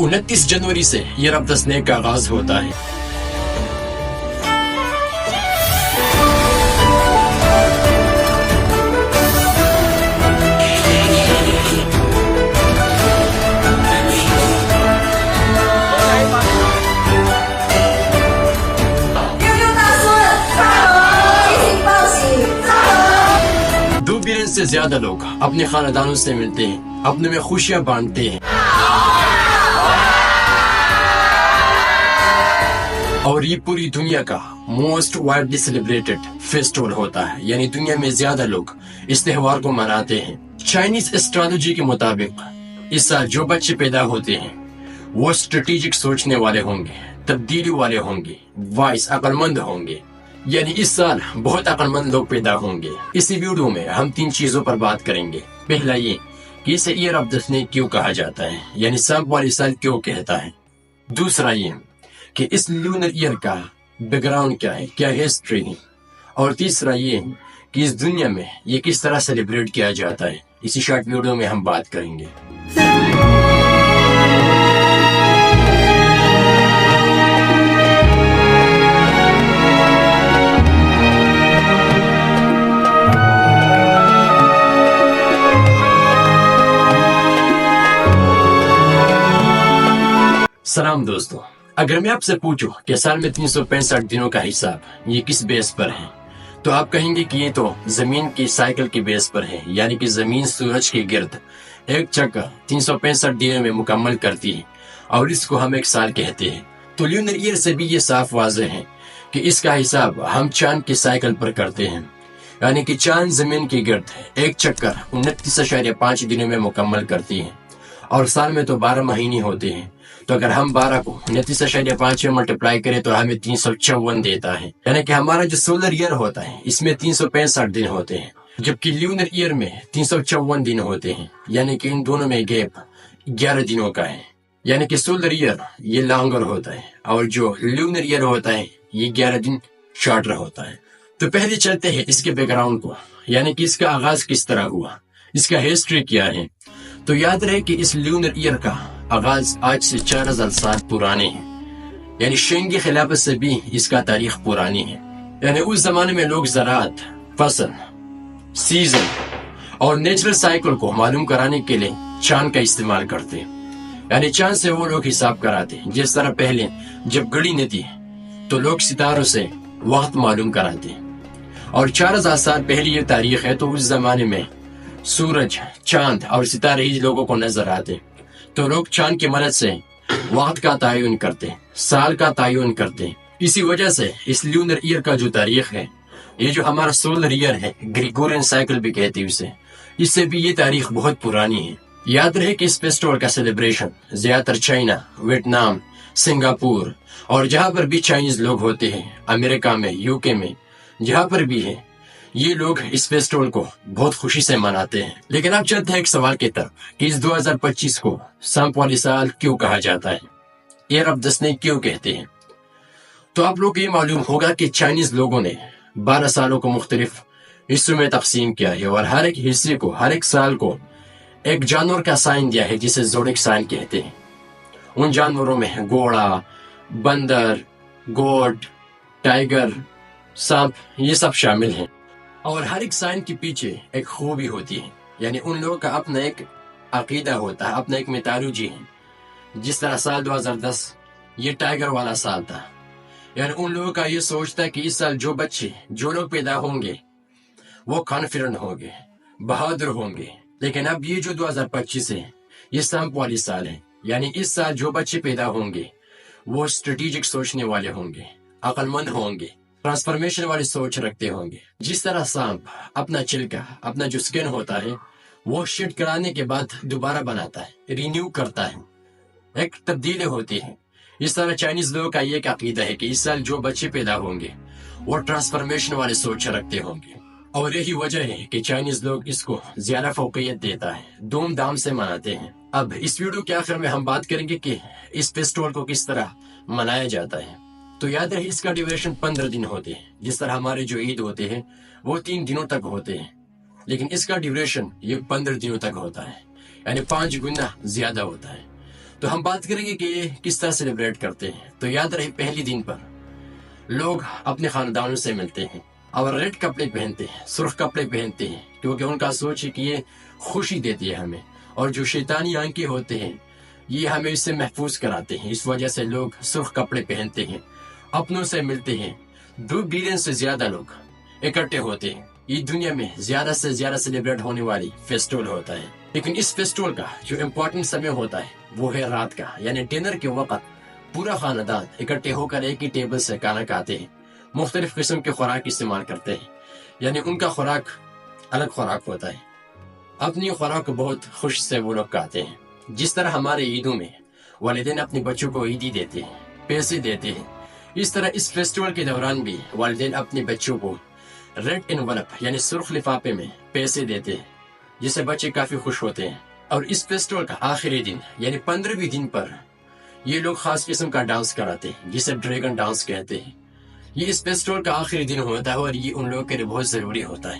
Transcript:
29 जनवरी से ये रब दसने का आगाज होता है। से ज्यादा लोग अपने खानदानों से मिलते हैं, अपने में खुशियां बांटते हैं और ये पूरी दुनिया का मोस्ट वाइडली सेलिब्रेटेड फेस्टिवल होता है। यानी दुनिया में ज्यादा लोग इस त्योहार को मनाते हैं। चाइनीज एस्ट्रोलॉजी के मुताबिक इस साल जो बच्चे पैदा होते हैं वो स्ट्रेटेजिक सोचने वाले होंगे, तब्दीली वाले होंगे, वाइस अक्लमंद होंगे। यानी इस साल बहुत अक्लमंद लोग पैदा होंगे। इसी वीडियो में हम 3 चीजों पर बात करेंगे। पहला ये कि इसे ईयर ऑफ द स्नेक क्यों कहा जाता है, यानी सांप वाली साल क्यों कहता है। दूसरा ये कि इस लूनर ईयर का बैकग्राउंड क्या है, क्या हिस्ट्री है। और तीसरा ये कि इस दुनिया में ये किस तरह सेलिब्रेट किया जाता है। इसी शॉर्ट वीडियो में हम बात करेंगे। सलाम दोस्तों, अगर मैं आपसे पूछूं कि साल में 365 दिनों का हिसाब ये किस बेस पर है, तो आप कहेंगे कि ये तो जमीन की साइकिल के बेस पर है। यानी कि जमीन सूरज के गिर्द एक चक्कर 365 दिनों में मुकम्मल करती है और इसको हम एक साल कहते हैं। तो ल्यूनर ईयर से भी ये साफ वाज़ेह है कि इसका हिसाब हम चांद की साइकिल पर करते हैं। यानी कि चांद जमीन के गिर्द एक चक्कर 29.5 दिनों में मुकम्मल करती है और साल में तो 12 महीने होते हैं। तो अगर हम 12 को 29.5 में मल्टीप्लाई करें तो हमें 354 देता है। यानी कि हमारा जो सोलर ईयर होता है इसमें 365 दिन होते हैं, जबकि ल्यूनर ईयर में 354 दिन होते हैं। यानी कि इन दोनों में गैप 11 दिनों का है। यानी कि सोलर ईयर ये लॉन्गर होता है और जो ल्यूनर ईयर होता है ये 11 दिन शॉर्टर होता है। तो पहले चलते हैं इसके बैकग्राउंड को, यानी कि इसका आगाज किस तरह हुआ, इसका हिस्ट्री क्या है। तो याद रहे कि इस ल्यूनर ईयर का आगाज आज से 4000 साल पुराने हैं। यानी शेंगी खिलाफत से भी इसका तारीख पुरानी है। यानी उस जमाने में लोग ज़राअत, फसल, सीजन और नेचुरल साइकिल को मालूम कराने के लिए चांद का इस्तेमाल करते। यानी चांद से वो लोग हिसाब कराते। जिस तरह पहले जब घड़ी नहीं थी तो लोग सितारों से वक्त मालूम कराते और 4000 साल पहले ये तारीख है। तो उस जमाने में सूरज, चांद और सितारे ही लोगों को नजर आते। तो लोग चांद की मदद से वक्त का तयन करते, साल का तयन करते। इसी वजह से इस ल्यूनर ईयर का जो तारीख है, ये जो हमारा सोलर ईयर है, ग्रेगोरियन साइकिल भी कहते हैं उसे, इससे भी ये तारीख बहुत पुरानी है। याद रहे कि इस फेस्टिवल का सेलिब्रेशन ज्यादातर चाइना, वियतनाम, सिंगापुर और जहाँ पर भी चाइनीज लोग होते हैं, अमेरिका में, यूके में, जहाँ पर भी है, ये लोग इस फेस्टिवल को बहुत खुशी से मनाते हैं। लेकिन अब चलते हैं एक सवाल की तरफ कि इस 2025 को सांप वाली साल क्यों कहा जाता है, ईयर ऑफ द स्नेक क्यों कहते हैं। तो आप लोग को ये मालूम होगा कि चाइनीज लोगों ने 12 सालों को मुख्तलिफ हिस्सों में तकसीम किया है और हर एक हिस्से को, हर एक साल को एक जानवर का साइन दिया है जिसे ज़ोडिक साइन कहते हैं। उन जानवरों में घोड़ा, बंदर, गोट, टाइगर, सांप ये सब शामिल हैं। और हर एक साइन के पीछे एक खूबी होती है। यानी उन लोगों का अपना एक अकीदा होता है, अपना एक मिथोलॉजी है। जिस तरह साल 2010 ये टाइगर वाला साल था। यानी उन लोगों का ये सोच था कि इस साल जो बच्चे, जो लोग पैदा होंगे वो कॉन्फिडेंट होंगे, बहादुर होंगे। लेकिन अब ये जो 2025 है ये सांप वाली साल है। यानी इस साल जो बच्चे पैदा होंगे वो स्ट्रेटेजिक सोचने वाले होंगे, अक्लमंद होंगे, ट्रांसफॉर्मेशन वाली सोच रखते होंगे। जिस तरह सांप अपना छिलका, अपना जो स्किन होता है वो शेड कराने के बाद दोबारा बनाता है, रिन्यू करता है, एक तब्दीली होती है। इस तरह चाइनीज लोगों का ये अकीदा है कि इस साल जो बच्चे पैदा होंगे वो ट्रांसफॉर्मेशन वाली सोच रखते होंगे। और यही वजह है कि चाइनीज लोग इसको ज्यादा फोकियत देता है, धूमधाम से मनाते हैं। अब इस वीडियो के आखिर में हम बात करेंगे कि इस फेस्टिवल को किस तरह मनाया जाता है। तो याद रहे इसका ड्यूरेशन 15 दिन होते हैं। जिस तरह हमारे जो ईद होते हैं वो 3 दिनों तक होते हैं, लेकिन इसका ड्यूरेशन ये 15 दिनों तक होता है, यानी 5 गुना ज्यादा होता है। تو ہم بات کریں گے کہ یہ کس طرح سیلیبریٹ کرتے ہیں. تو یاد رہے پہلی دن پر لوگ اپنے خاندانوں سے ملتے ہیں اور ریڈ کپڑے پہنتے ہیں، سرخ کپڑے پہنتے ہیں، کیونکہ ان کا سوچ ہے کہ یہ خوشی دیتی ہے ہمیں، اور جو شیطانی آنکھیں ہوتے ہیں یہ ہمیں اس سے محفوظ کراتے ہیں. اس وجہ سے لوگ سرخ کپڑے پہنتے ہیں، اپنوں سے ملتے ہیں. 2 بلین سے زیادہ لوگ اکٹھے ہوتے ہیں. یہ دنیا میں زیادہ سے زیادہ سیلیبریٹ ہونے والی فیسٹیول ہوتا ہے. لیکن اس فیسٹیول کا جو امپورٹنٹ سمے ہوتا ہے وہ ہے رات کا، یعنی ڈنر کے وقت پورا خاندان اکٹھے ہو کر ایک ہی ٹیبل سے کھانا کھاتے ہیں، مختلف قسم کے خوراک استعمال کرتے ہیں. یعنی ان کا خوراک الگ خوراک ہوتا ہے، اپنی خوراک کو بہت خوش سے وہ لوگ کھاتے ہیں. جس طرح ہمارے عیدوں میں والدین اپنے بچوں کو عیدی دیتے ہیں، پیسے دیتے ہیں، اس طرح اس فیسٹیول کے دوران بھی والدین اپنے بچوں کو ریڈ انولپ یعنی سرخ لفافے میں پیسے دیتے ہیں، جس سے بچے کافی خوش ہوتے ہیں. اور اس فیسٹیول کا آخری دن یعنی 15ویں دن پر یہ لوگ خاص قسم کا ڈانس کراتے ہیں جسے ڈریگن ڈانس کہتے ہیں. یہ اس فیسٹیول کا آخری دن ہوتا ہے اور یہ ان لوگوں کے لیے بہت ضروری ہوتا ہے.